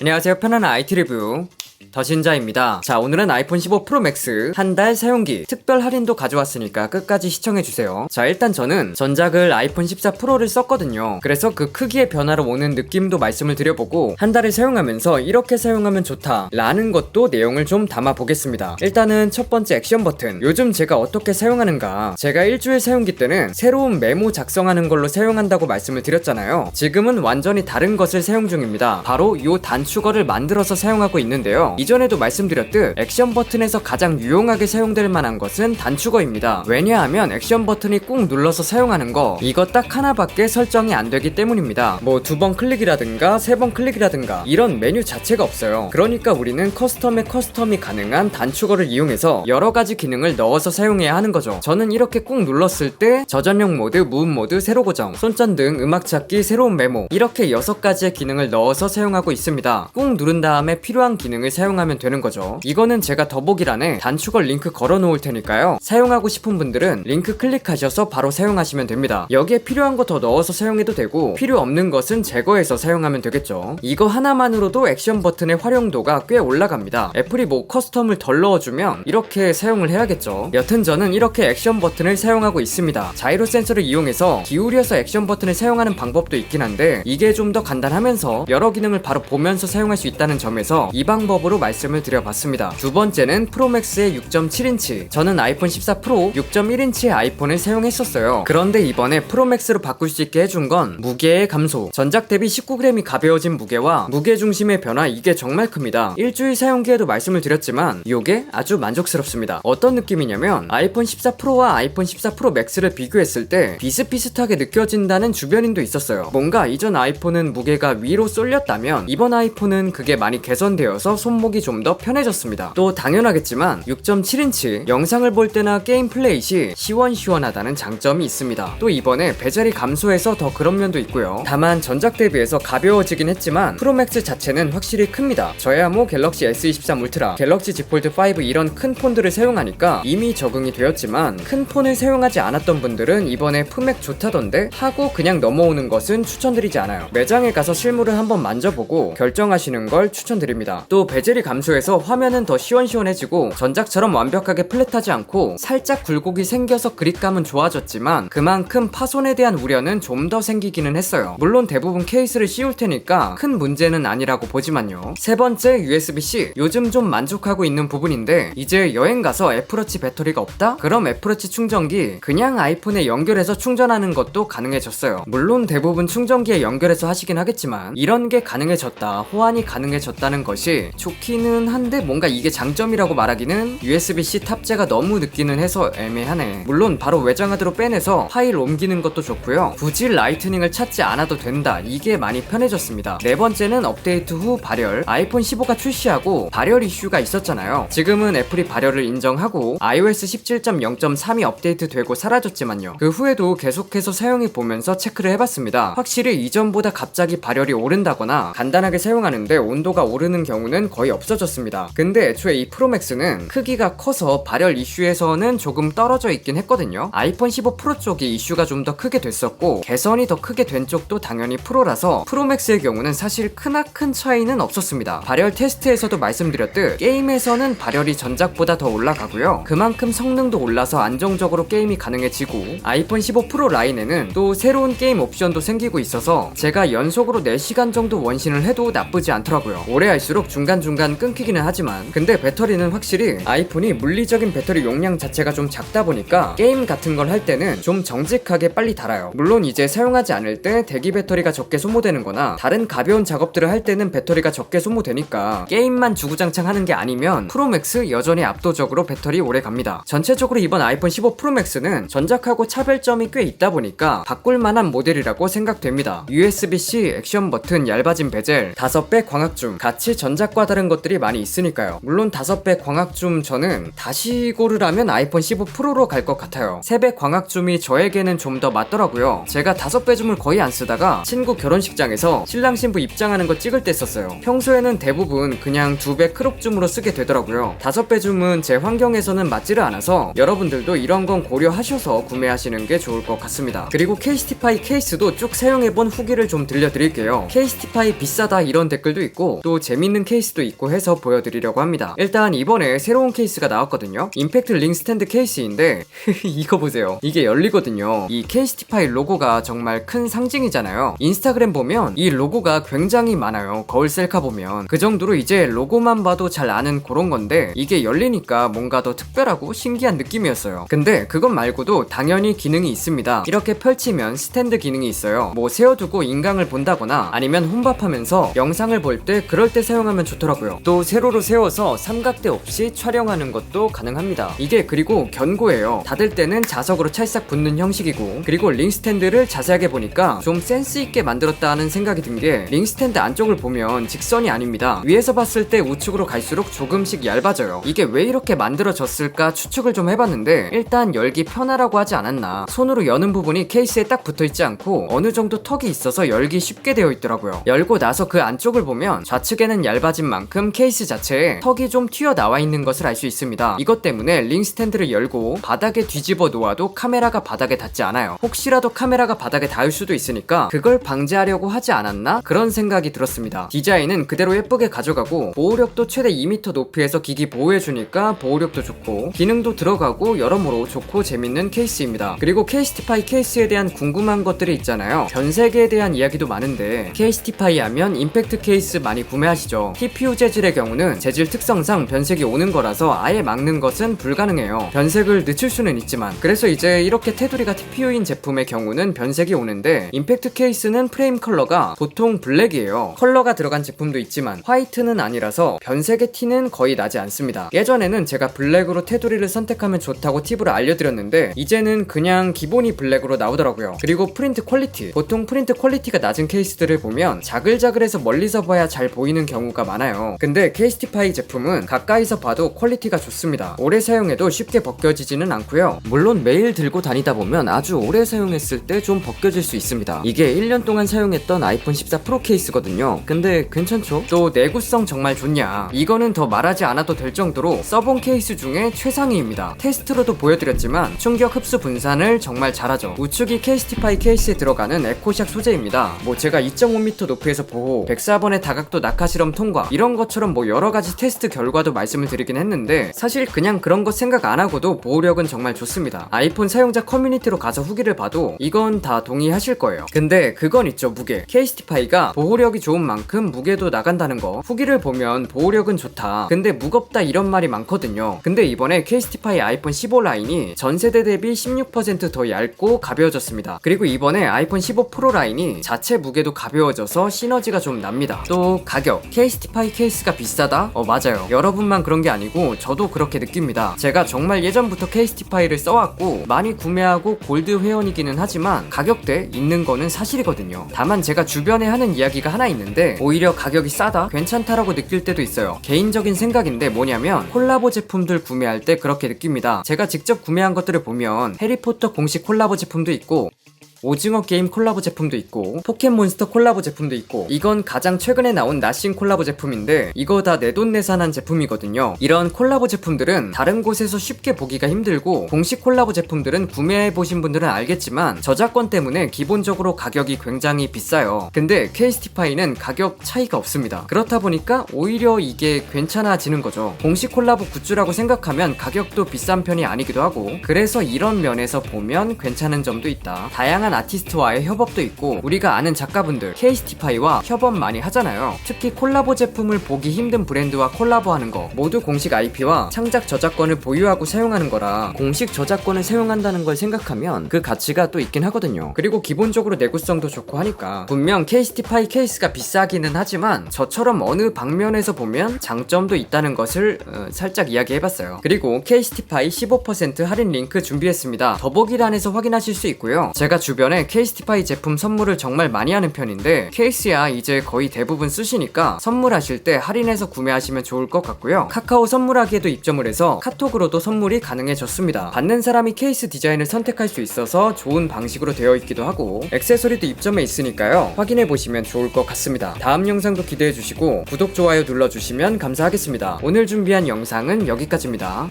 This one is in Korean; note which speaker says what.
Speaker 1: 안녕하세요. 편안한 IT 리뷰 더신자입니다. 자, 오늘은 아이폰 15 프로 맥스 한 달 사용기 특별 할인도 가져왔으니까 끝까지 시청해주세요. 자, 일단 저는 전작을 아이폰 14 프로를 썼거든요. 그래서 그 크기의 변화로 오는 느낌도 말씀을 드려보고 한 달을 사용하면서 이렇게 사용하면 좋다 라는 것도 내용을 좀 담아보겠습니다. 일단은 첫 번째 액션 버튼, 요즘 제가 어떻게 사용하는가. 제가 일주일 사용기 때는 새로운 메모 작성하는 걸로 사용한다고 말씀을 드렸잖아요. 지금은 완전히 다른 것을 사용 중입니다. 바로 요 단축어를 만들어서 사용하고 있는데요. 이전에도 말씀드렸듯 액션 버튼에서 가장 유용하게 사용될 만한 것은 단축어입니다. 왜냐하면 액션 버튼이 꾹 눌러서 사용하는 거 이거 딱 하나밖에 설정이 안 되기 때문입니다. 뭐 2번 클릭이라든가 3번 클릭이라든가 이런 메뉴 자체가 없어요. 그러니까 우리는 커스텀에 커스텀이 가능한 단축어를 이용해서 여러 가지 기능을 넣어서 사용해야 하는 거죠. 저는 이렇게 꾹 눌렀을 때 저전용 모드, 무음 모드, 세로 고정, 손전 등 음악 찾기, 새로운 메모 이렇게 6가지의 기능을 넣어서 사용하고 있습니다. 꾹 누른 다음에 필요한 기능을 사용하면 되는 거죠. 이거는 제가 더보기란에 단축어 링크 걸어 놓을 테니까요. 사용하고 싶은 분들은 링크 클릭하셔서 바로 사용하시면 됩니다. 여기에 필요한 거 더 넣어서 사용해도 되고 필요 없는 것은 제거해서 사용하면 되겠죠. 이거 하나만으로도 액션 버튼의 활용도가 꽤 올라갑니다. 애플이 뭐 커스텀을 덜 넣어주면 이렇게 사용을 해야겠죠. 여튼 저는 이렇게 액션 버튼을 사용하고 있습니다. 자이로 센서를 이용해서 기울여서 액션 버튼을 사용하는 방법도 있긴 한데 이게 좀 더 간단하면서 여러 기능을 바로 보면서 사용할 수 있다는 점에서 이 방법으로 말씀을 드려봤습니다. 두 번째는 프로맥스의 6.7인치. 저는 아이폰 14 프로 6.1인치의 아이폰을 사용했었어요. 그런데 이번에 프로맥스로 바꿀 수 있게 해준 건 무게의 감소. 전작 대비 19g이 가벼워진 무게와 무게 중심의 변화, 이게 정말 큽니다. 일주일 사용기에도 말씀을 드렸지만 이게 아주 만족스럽습니다. 어떤 느낌이냐면 아이폰 14 프로와 아이폰 14 프로 맥스를 비교했을 때 비슷비슷하게 느껴진다는 주변인도 있었어요. 뭔가 이전 아이폰은 무게가 위로 쏠렸다면 이번 아이폰은 그게 많이 개선되어서 손목이 좀 더 편해졌습니다. 또 당연하겠지만 6.7인치 영상을 볼 때나 게임 플레이 시 시원시원하다는 장점이 있습니다. 또 이번에 베젤이 감소해서 더 그런 면도 있고요. 다만 전작 대비해서 가벼워지긴 했지만 프로맥스 자체는 확실히 큽니다. 저야 뭐 갤럭시 S23 울트라, 갤럭시 Z 폴드 5 이런 큰 폰들을 사용하니까 이미 적응이 되었지만 큰 폰을 사용하지 않았던 분들은 이번에 품액 좋다던데 하고 그냥 넘어오는 것은 추천드리지 않아요. 매장에 가서 실물을 한번 만져보고 결정하시는 걸 추천드립니다. 또 베젤이 감소해서 화면은 더 시원시원해지고 전작처럼 완벽하게 플랫하지 않고 살짝 굴곡이 생겨서 그립감은 좋아졌지만 그만큼 파손에 대한 우려는 좀 더 생기기는 했어요. 물론 대부분 케이스를 씌울 테니까 큰 문제는 아니라고 보지만요. 세 번째, USB-C. 요즘 좀 만족하고 있는 부분인데 이제 여행 가서 애플워치 배터리가 없다? 그럼 애플워치 충전기 그냥 아이폰에 연결해서 충전하는 것도 가능해졌어요. 물론 대부분 충전기에 연결해서 하시긴 하겠지만 이런 게 가능해졌다, 호환이 가능해졌다는 것이 좋기는 한데 뭔가 이게 장점이라고 말하기는 USB-C 탑재가 너무 늦기는 해서 애매하네. 물론 바로 외장하드로 빼내서 파일 옮기는 것도 좋고요. 굳이 라이트닝을 찾지 않아도 된다, 이게 많이 편해졌습니다. 네 번째는 업데이트 후 발열. 아이폰 15가 출시하고 발열 이슈가 있었잖아요. 지금은 애플이 발열을 인정하고 iOS 17.0.3이 업데이트 되고 사라졌지만요. 그 후에도 계속해서 사용해보면서 체크를 해봤습니다. 확실히 이전보다 갑자기 발열이 오른다거나 간단하게 사용하는데 온도가 오르는 경우는 거의 없어졌습니다. 근데 애초에 이 프로맥스는 크기가 커서 발열 이슈에서는 조금 떨어져 있긴 했거든요. 아이폰 15 프로 쪽이 이슈가 좀 더 크게 됐었고 개선이 더 크게 된 쪽도 당연히 프로라서 프로맥스의 경우는 사실 크나큰 차이는 없었습니다. 발열 테스트에서도 말씀드렸듯 게임에서는 발열이 전작보다 더 올라가고요. 그만큼 성능도 올라서 안정적으로 게임이 가능해지고 아이폰 15 프로 라인에는 또 새로운 게임 옵션도 생기고 있어서 제가 연속으로 4시간 정도 원신을 해도 나쁘지 않더라고요. 오래 할수록 중간중간 끊기기는 하지만 근데 배터리는 확실히 아이폰이 물리적인 배터리 용량 자체가 좀 작다 보니까 게임 같은 걸 할 때는 좀 정직하게 빨리 닳아요. 물론 이제 사용하지 않을 때 대기 배터리가 적게 소모되는 거나 다른 가벼운 작업들을 할 때는 배터리가 적게 소모되니까 게임만 주구장창 하는 게 아니면 프로맥스 여전히 압도적으로 배터리 오래 갑니다. 전체적으로 이번 아이폰 15 프로맥스는 전작하고 차별점이 꽤 있다 보니까 바꿀 만한 모델이라고 생각됩니다. USB-C, 액션 버튼, 얇아진 베젤, 5배 광학줌, 같이 전작과 다른 것들이 많이 있으니까요. 물론 5배 광학줌 저는 다시 고르라면 아이폰 15 프로로 갈 것 같아요. 3배 광학줌이 저에게는 좀 더 맞더라고요. 제가 5배 줌을 거의 안 쓰다가 친구 결혼식장에서 신랑 신부 입장하는 거 찍을 때 썼어요. 평소에는 대부분 그냥 2배 크롭 줌으로 쓰게 되더라고요. 5배 줌은 제 환경에서는 맞지를 않아서 여러분들도 이런 건 고려하셔서 구매하시는 게 좋을 것 같습니다. 그리고 케이스티파이 케이스도 쭉 사용해본 후기를 좀 들려드릴게요. 케이스티파이 비싸다 이런 댓글도 있고 또 재밌는 케이스도 있고 해서 보여드리려고 합니다. 일단 이번에 새로운 케이스가 나왔거든요. 임팩트 링 스탠드 케이스인데 이거 보세요. 이게 열리거든요. 이 케이스티파이 로고가 정말 큰 상징이잖아요. 인스타그램 보면 이 로고가 굉장히 많아요. 거울 셀카 보면 그 정도로 이제 로고만 봐도 잘 아는 그런 건데 이게 열리니까 뭔가 더 특별하고 신기한 느낌이었어요. 근데 그것 말고도 당연히 기능이 있습니다. 이렇게 펼치면 스탠드 기능이 있어요. 뭐 세워두고 인강을 본다거나 아니면 혼밥하면서 영상을 볼 때 그럴 때 사용하면 좋더라고요. 또 세로로 세워서 삼각대 없이 촬영하는 것도 가능합니다. 이게 그리고 견고해요. 닫을 때는 자석으로 찰싹 붙는 형식이고, 그리고 링 스탠드를 자세하게 보니까 좀 센스 있게 만들었다는 생각이 든 게 링 스탠드 안쪽을 보면 직선이 아닙니다. 위에서 봤을 때 우측으로 갈수록 조금씩 얇아져요. 이게 왜 이렇게 만들어졌을까 추측을 좀 해봤는데 일단 열기 편하라고 하지 않았나. 손으로 여는 부분이 케이스에 딱 붙어있지 않고 어느 정도 턱이 있어서 열기 쉽게 되어 있더라고요. 열고 나서 그 안쪽을 보면 좌측에는 얇아진 만큼 케이스 자체에 턱이 좀 튀어나와 있는 것을 알 수 있습니다. 이것 때문에 링 스탠드를 열고 바닥에 뒤집어 놓아도 카메라가 바닥에 닿지 않아요. 혹시라도 카메라가 바닥에 닿을 수도 있으니까 그걸 방지하려고 하지 않았나? 그런 생각이 들었습니다. 디자인은 그대로 예쁘게 가져가고 보호력도 최대 2m 높이에서 기기 보호해주니까 보호력도 좋고 기능도 들어가고 여러모로 좋고 재밌는 케이스입니다. 그리고 케이스티파이 케이스에 대한 궁금한 것들이 있잖아요. 변색에 대한 이야기도 많은데 케이스티파이 하면 임팩트 케이스 많이 구매하시죠. TPU 재질의 경우는 재질 특성상 변색이 오는 거라서 아예 막는 것은 불가능해요. 변색을 늦출 수는 있지만, 그래서 이제 이렇게 테두리가 TPU인 제품의 경우는 변색이 오는데 임팩트 케이스는 프레임 컬러가 보통 블랙이에요. 컬러가 들어간 제품도 있지만 화이트는 아니라서 변색의 티는 거의 나지 않습니다. 예전에는 제가 블랙으로 테두리를 선택하면 좋다고 팁을 알려드렸는데 이제는 그냥 기본이 블랙으로 나오더라고요. 그리고 프린트 퀄리티, 보통 프린트 퀄리티가 낮은 케이스들을 보면 자글자글해서 멀리서 봐야 잘 보이는 경우가 많아요. 근데 케이스티파이 제품은 가까이서 봐도 퀄리티가 좋습니다. 오래 사용해도 쉽게 벗겨지지는 않고요. 물론 매일 들고 다니다 보면 아주 오래 사용했을 때 좀 벗겨질 수 있습니다. 이게 1년 동안 사용했던 아이폰 14 프로 케이스거든요. 근데 괜찮죠? 또 내구성 정말 좋냐, 이거는 더 말하지 않아도 될 정도로 써본 케이스 중에 최상위입니다. 테스트로도 보여드렸지만 충격 흡수 분산을 정말 잘하죠. 우측이 케이스티파이 케이스에 들어가는 에코샥 소재입니다. 뭐 제가 2.5m 높이에서 보호, 104번의 다각도 낙하 실험 통과 이런 것처럼 뭐 여러가지 테스트 결과도 말씀을 드리긴 했는데 사실 그냥 그런 것 생각 안 하고도 보호력은 정말 좋습니다. 아이폰 사용자 커뮤니티로 가서 후기를 봐도 이건 다 동의하실 거예요. 근데 그건 있죠, 무게. 케이스티파이가 보호력이 좋은 만큼 무게도 나간다는 거. 후기를 보면 보호력은 좋다, 근데 무겁다 이런 말이 많거든요. 근데 이번에 케이스티파이 아이폰 15 라인이 전세대 대비 16% 더 얇고 가벼워졌습니다. 그리고 이번에 아이폰 15 프로 라인이 자체 무게도 가벼워져서 시너지가 좀 납니다. 또 가격, 케이스티파이 케이스가 비싸다? 맞아요. 여러분만 그런 게 아니고 저도 그렇게 느낍니다. 제가 정말 예전부터 케이스티파이를 써왔고 많이 구매하고 골드 회원이기는 하지만 가격대 있는 거는 사실이거든요. 다만 제가 주변에 하는 이야기가 하나 있는데 오히려 가격이 싸다? 괜찮다라고 느낄 때도 있어요. 개인적인 생각인데 뭐냐면 콜라보 제품들 구매할 때 그렇게 느낍니다. 제가 직접 구매한 것들을 보면 해리포터 공식 콜라보 제품도 있고 오징어 게임 콜라보 제품도 있고 포켓몬스터 콜라보 제품도 있고, 이건 가장 최근에 나온 나싱 콜라보 제품인데 이거 다 내돈내산한 제품이거든요. 이런 콜라보 제품들은 다른 곳에서 쉽게 보기가 힘들고 공식 콜라보 제품들은 구매해보신 분들은 알겠지만 저작권 때문에 기본적으로 가격이 굉장히 비싸요. 근데 케이스티파이는 가격 차이가 없습니다. 그렇다 보니까 오히려 이게 괜찮아지는 거죠. 공식 콜라보 굿즈라고 생각하면 가격도 비싼 편이 아니기도 하고, 그래서 이런 면에서 보면 괜찮은 점도 있다. 다양한 아티스트와의 협업도 있고 우리가 아는 작가분들 케이스티파이와 협업 많이 하잖아요. 특히 콜라보 제품을 보기 힘든 브랜드와 콜라보하는 거 모두 공식 IP와 창작 저작권을 보유하고 사용하는 거라 공식 저작권을 사용한다는 걸 생각하면 그 가치가 또 있긴 하거든요. 그리고 기본적으로 내구성도 좋고 하니까 분명 케이스티파이 케이스가 비싸기는 하지만 저처럼 어느 방면에서 보면 장점도 있다는 것을 살짝 이야기해봤어요. 그리고 케이스티파이 15% 할인 링크 준비했습니다. 더보기란에서 확인하실 수 있고요. 제가 주변 주변에 케이스티파이 제품 선물을 정말 많이 하는 편인데 케이스야 이제 거의 대부분 쓰시니까 선물하실 때 할인해서 구매하시면 좋을 것 같고요. 카카오 선물하기에도 입점을 해서 카톡으로도 선물이 가능해졌습니다. 받는 사람이 케이스 디자인을 선택할 수 있어서 좋은 방식으로 되어 있기도 하고 액세서리도 입점해 있으니까요. 확인해 보시면 좋을 것 같습니다. 다음 영상도 기대해 주시고 구독, 좋아요 눌러주시면 감사하겠습니다. 오늘 준비한 영상은 여기까지입니다.